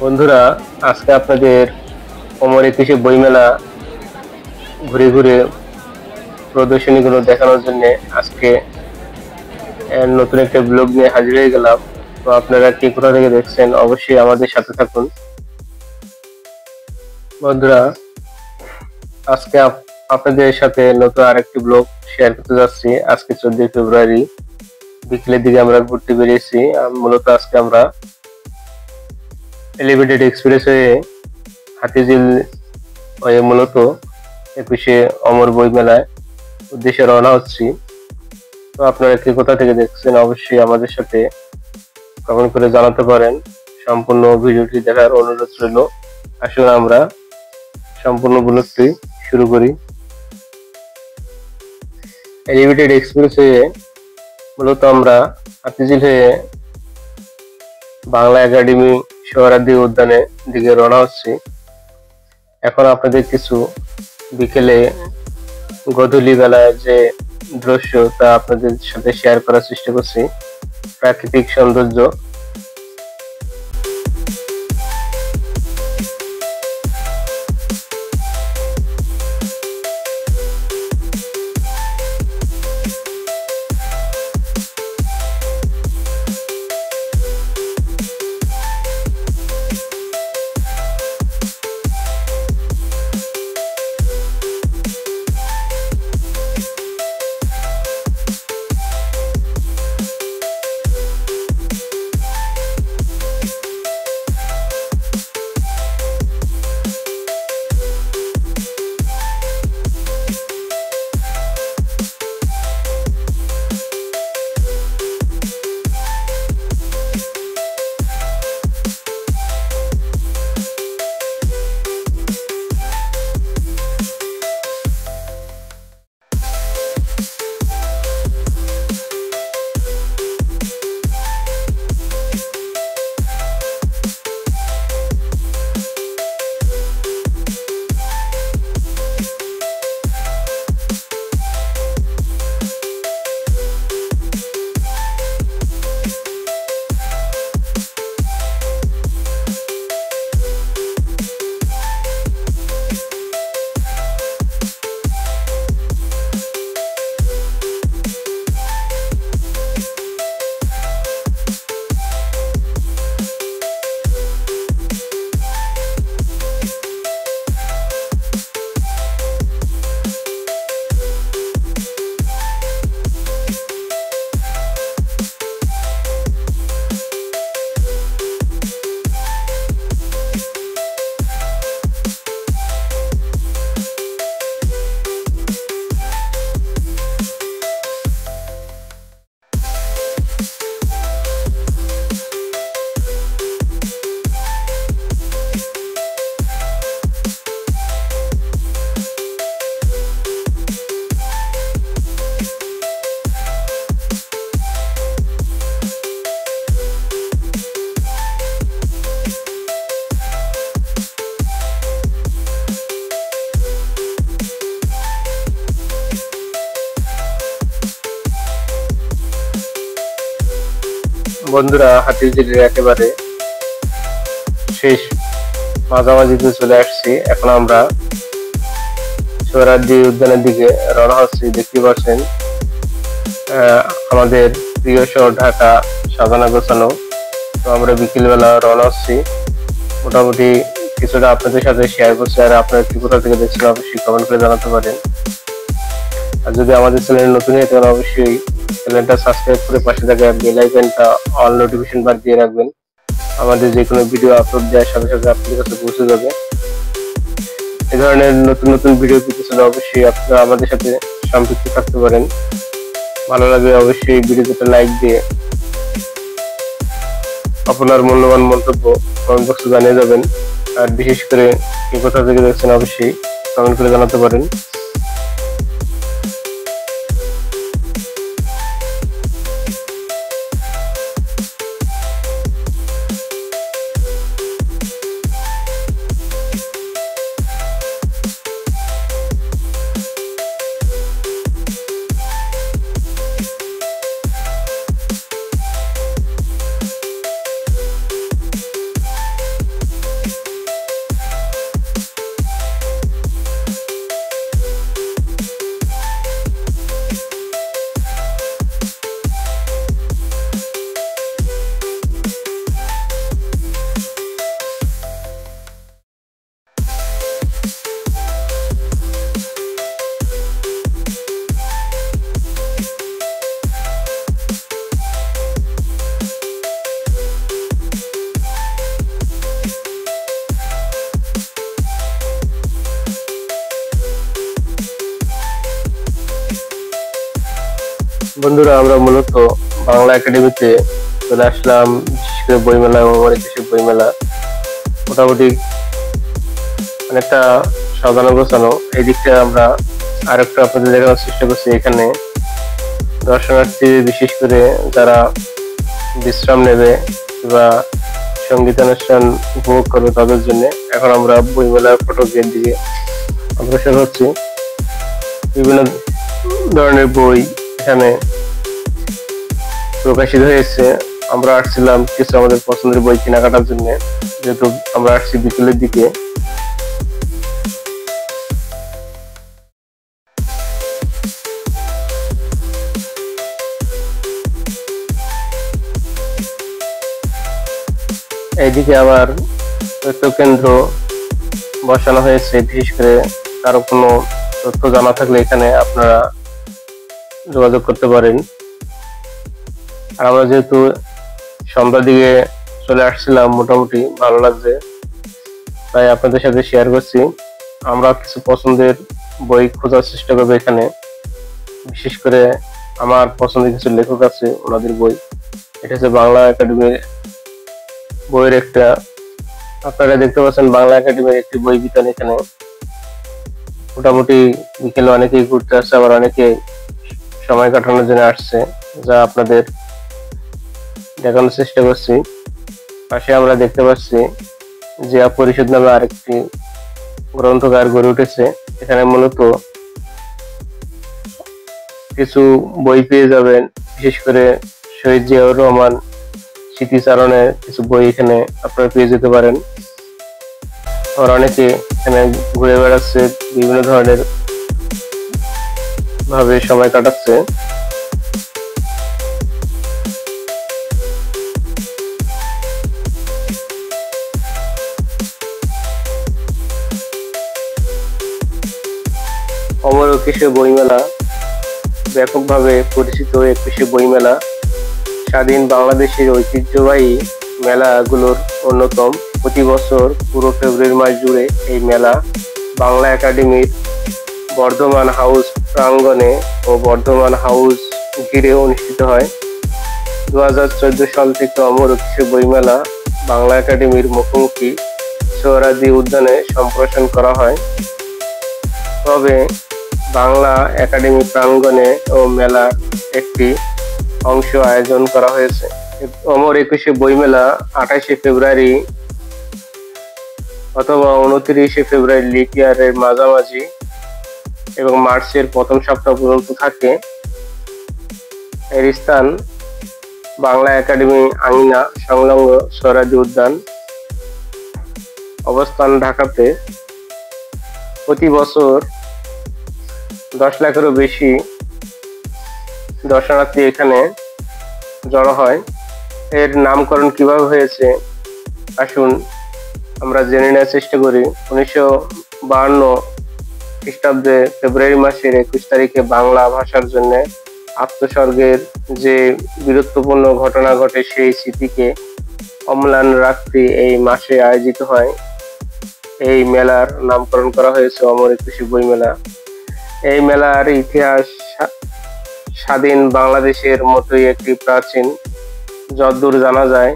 বন্ধুরা, আজকে আপনাদের অমর একুশে বইমেলা ঘুরে ঘুরে প্রদর্শনীগুলো দেখানোর জন্য আজকে নতুন একটা ব্লগ নিয়ে হাজির হয়ে গেলাম। তো আপনারা কে কোথা থেকে দেখছেন অবশ্যই আমাদের সাথে থাকুন। বন্ধুরা, আজকে আপনাদের সাথে নতুন আরেকটি ব্লগ শেয়ার করতে যাচ্ছি। আজকে 14 ফেব্রুয়ারি বিকেলের দিকে আমরা ঘুরতে বেরিয়েছি। মূলত আজকে আমরা এলিভেটেড এক্সপ্রেস হয়ে হাতিঝিল হয়ে মূলত একুশে অমর বই মেলায় উদ্দেশ্যে রওনা হচ্ছি। তো আপনারা কে কোথা থেকে দেখছেন অবশ্যই আমাদের সাথে কমেন্ট করে জানাতে পারেন। সম্পূর্ণ ভিডিওটি দেখার অনুরোধ রইল। আসুন আমরা সম্পূর্ণ ব্লগটি শুরু করি। এলিভেটেড এক্সপ্রেস হয়ে মূলত আমরা হাতিঝিল হয়ে বাংলা একাডেমি সোহরাওয়ার্দী উদ্যানের দিকে রওনা হচ্ছি। এখন আপনাদের কিছু বিকেলে গধূলি বেলায় যে দৃশ্য তা আপনাদের সাথে শেয়ার করার চেষ্টা করছি। প্রাকৃতিক সৌন্দর্য, বন্ধুরা, হাতিঝিলের একেবারে শেষ মাঝামাঝিতে চলে আসছি। এখন আমরা সোহরাওয়ার্দী উদ্যানের দিকে রওনা হচ্ছি। দেখতে পাচ্ছেন আমাদের প্রিয় শহর ঢাকা সাজানো গোছানো। তো আমরা বিকেলবেলা রওনা হচ্ছি। মোটামুটি কিছুটা আপনাদের সাথে শেয়ার করছি। আর আপনারা কি কোথা থেকে দেখছেন অবশ্যই কমেন্ট করে জানাতে পারেন। আর যদি আমাদের চ্যানেল নতুন হয়ে থাকেন অবশ্যই চ্যানেলটা সাবস্ক্রাইব করে পাশে থাকা বেল আইকনটা অল নোটিফিকেশন বার দিয়ে রাখবেন। আমাদের যে কোনো ভিডিও আপলোড দেওয়ার সাথে সাথে আপনাদের কাছে পৌঁছে যাবে। এই ধরনের নতুন নতুন ভিডিও পেতে চাইলে অবশ্যই আপনারা আমাদের সাথে সম্পৃক্ত থাকতে পারেন। ভালো লাগলে অবশ্যই ভিডিওতে লাইক দিয়ে আপনার মূল্যবান মন্তব্য কমেন্ট বক্সে জানিয়ে যাবেন। আর বিশেষ করে কে কোথা থেকে দেখছেন অবশ্যই কমেন্ট করে জানাতে পারেন। বন্ধুরা, আমরা মূলত বাংলা একাডেমিতে চলে আসলাম, বিশেষ করে বইমেলা এবং অনেক কিছু বইমেলা মোটামুটি অনেকটা সাজানো গোছানো। এই দিকটা আমরা আরেকটা আপনাদের দেখানোর চেষ্টা করছি। এখানে দর্শনার্থী, বিশেষ করে যারা বিশ্রাম নেবে বা সঙ্গীতানুষ্ঠান উপভোগ করবে তাদের জন্য। এখন আমরা বইমেলার ফটকের দিকে অগ্রসর হচ্ছি। বিভিন্ন ধরনের বই এখানে প্রকাশিত হয়েছে। আমরা আসছিলাম কিছু আমাদের পছন্দের বই কেনাকাটার জন্য, যেহেতু আমরা আসছি বিকেলের দিকে। এইদিকে আবার তথ্য কেন্দ্র বসানো হয়েছে। বিশেষ করে কারো কোনো তথ্য জানা থাকলে এখানে আপনারা যোগাযোগ করতে পারেন। আর আমরা যেহেতু সন্ধ্যার দিকে চলে আসছিলাম, মোটামুটি ভালো লাগছে, তাই আপনাদের সাথে শেয়ার করছি। আমরা কিছু পছন্দের বই খোঁজার চেষ্টা করবো এখানে। বিশেষ করে আমার পছন্দের কিছু লেখক আছে, ওনাদের বই। এটা হচ্ছে বাংলা একাডেমির বইয়ের একটা, আপনারা দেখতে পাচ্ছেন বাংলা একাডেমির একটি বই বিতান। এখানে মোটামুটি বিকেলে অনেকেই ঘুরতে আসছে, আবার অনেকে সময় কাটানোর জন্য আসছে, যা আপনাদের দেখানোর চেষ্টা করছি। পাশে আমরা দেখতে পাচ্ছি জিয়া পরিষদ নামে আরেকটি গ্রন্থগার গড়ে উঠেছে। এখানে মূলত কিছু বই পেয়ে যাবেন, বিশেষ করে শহীদ জিয়াউর রহমান স্মৃতিচারণের কিছু বই এখানে আপনারা পেয়ে যেতে পারেন। আর অনেকে এখানে ঘুরে বেড়াচ্ছে, বিভিন্ন ধরনের ভাবে সময় কাটাচ্ছে। অমর একুশে বইমেলা ব্যাপকভাবে পরিচিত একুশে বইমেলা স্বাধীন বাংলাদেশের ঐতিহ্যবাহী মেলাগুলোর অন্যতম। প্রতি বছর পুরো ফেব্রুয়ারি মাস জুড়ে এই মেলা বাংলা একাডেমির বর্ধমান হাউস প্রাঙ্গণে ও বর্ধমান হাউস ঘিরে অনুষ্ঠিত হয়। 2014 সাল থেকে অমর একুশে বইমেলা বাংলা একাডেমির মুখোমুখি সোহরাওয়ার্দী উদ্যানে সম্প্রসারণ করা হয়। তবে বাংলা একাডেমি প্রাঙ্গণে ও মেলার একটি অংশ আয়োজন করা হয়েছে। অমর একুশে বইমেলা 28শে ফেব্রুয়ারি অথবা 29শে ফেব্রুয়ারি লিপ ইয়ারের মাঝামাঝি এবং মার্চের প্রথম সপ্তাহ পর্যন্ত থাকে। এর স্থান বাংলা একাডেমি আঙিনা সংলগ্ন সোহরাওয়ার্দী উদ্যান, অবস্থান ঢাকাতে। প্রতি বছর 10 লাখেরও বেশি দর্শনার্থী এখানে জড়ো হয়। এর নামকরণ কিভাবে হয়েছে আসুন আমরা জেনে নেওয়ার চেষ্টা করি। 1952 খ্রিস্টাব্দে ফেব্রুয়ারি মাসের 21 তারিখে বাংলা ভাষার জন্য আত্মোৎসর্গের যে বীরত্বপূর্ণ ঘটনা ঘটে, সেই স্মৃতিকে অম্লান রাখতে এই মাসে আয়োজিত হয়। এই মেলার নামকরণ করা হয়েছে অমর একুশে বইমেলা। এই মেলার ইতিহাস স্বাধীন বাংলাদেশের মতোই একটি প্রাচীন। যতদূর জানা যায়,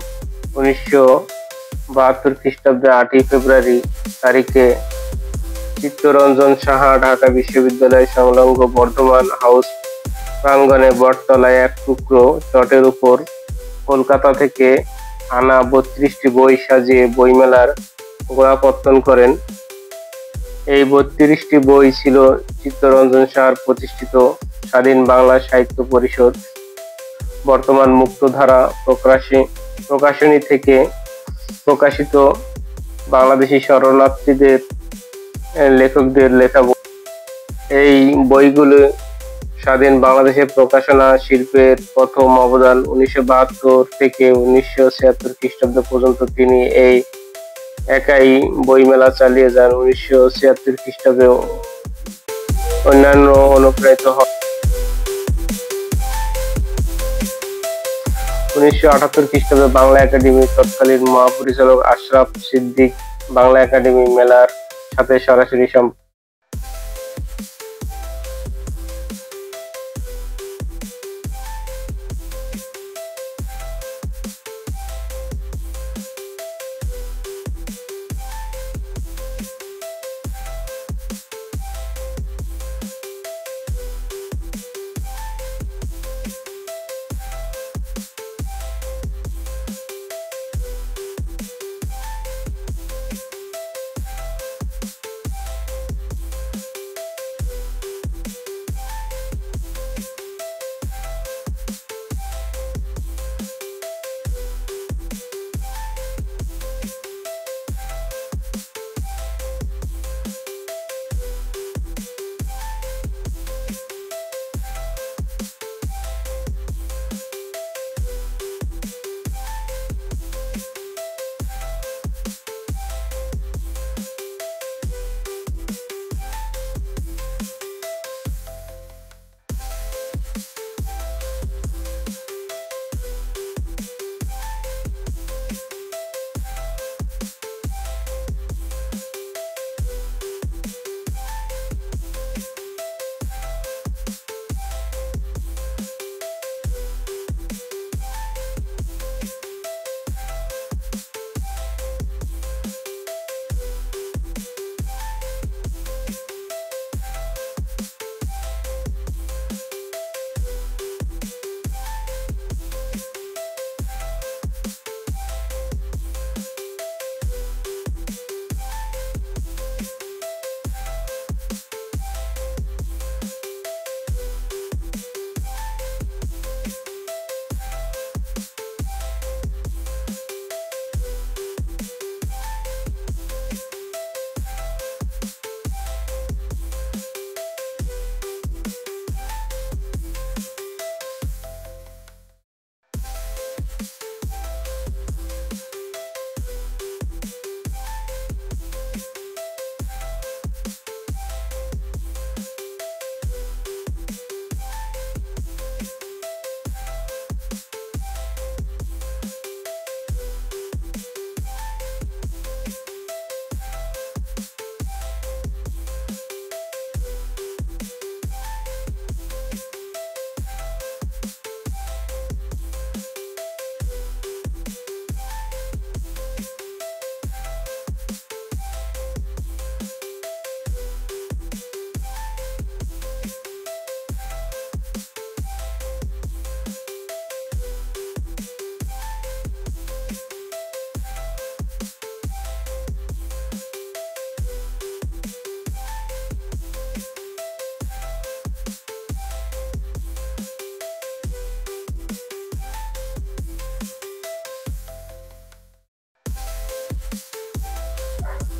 1972 খ্রিস্টাব্দে 8ই ফেব্রুয়ারি তারিখে চিত্তরঞ্জন সাহা ঢাকা বিশ্ববিদ্যালয় সংলগ্ন বর্ধমান হাউস প্রাঙ্গণে বটতলায় এক টুকরো চটের উপর কলকাতা থেকে আনা 32টি বই সাজিয়ে বইমেলার গোড়াপত্তন করেন। এই 32টি বই ছিল চিত্তরঞ্জন সাহার প্রতিষ্ঠিত স্বাধীন বাংলা সাহিত্য পরিষদ বর্তমান মুক্তধারা প্রকাশনী থেকে প্রকাশিত বাংলাদেশি শরণার্থীদের লেখকদের লেখা বই। এই বইগুলো স্বাধীন বাংলাদেশের প্রকাশনা শিল্পের প্রথম অবদান। 1972 থেকে 1976 খ্রিস্টাব্দ পর্যন্ত তিনি এই একাই বইমেলা চালিয়ে যান। 1976 খ্রিস্টাব্দে অন্যান্য অনুপ্রাণিত হয়। 1978 খ্রিস্টাব্দে বাংলা একাডেমির তৎকালীন মহাপরিচালক আশরাফ সিদ্দিক বাংলা একাডেমি মেলার সাথে সরাসরি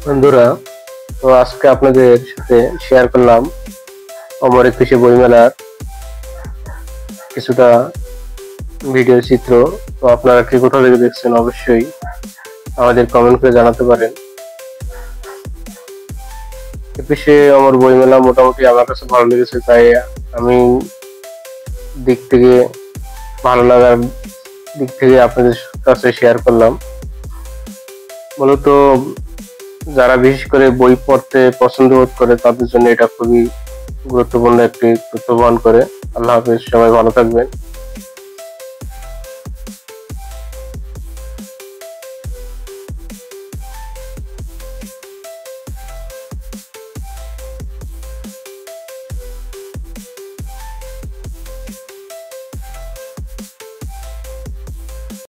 বন্ধুরা, তো আজকে আপনাদের সাথে শেয়ার করলাম অমর একুশে বইমেলার কিছুটা ভিডিও চিত্র। তো আপনারা কি কোথা থেকে দেখছেন অবশ্যই আমাদের কমেন্ট করে জানাতে পারেন। একুশে অমর বইমেলা মোটামুটি আমার কাছে ভালো লেগেছে, তাই আমি দিক থেকে ভালো লাগার দিক থেকে আপনাদের কাছে শেয়ার করলাম। মূলত যারা বিশেষ করে বই পড়তে পছন্দ বোধ করে তাদের জন্য এটা খুবই গুরুত্বপূর্ণ একটি তথ্য বহন করে। আল্লাহ হাফেজ, সবাই ভালো থাকবেন।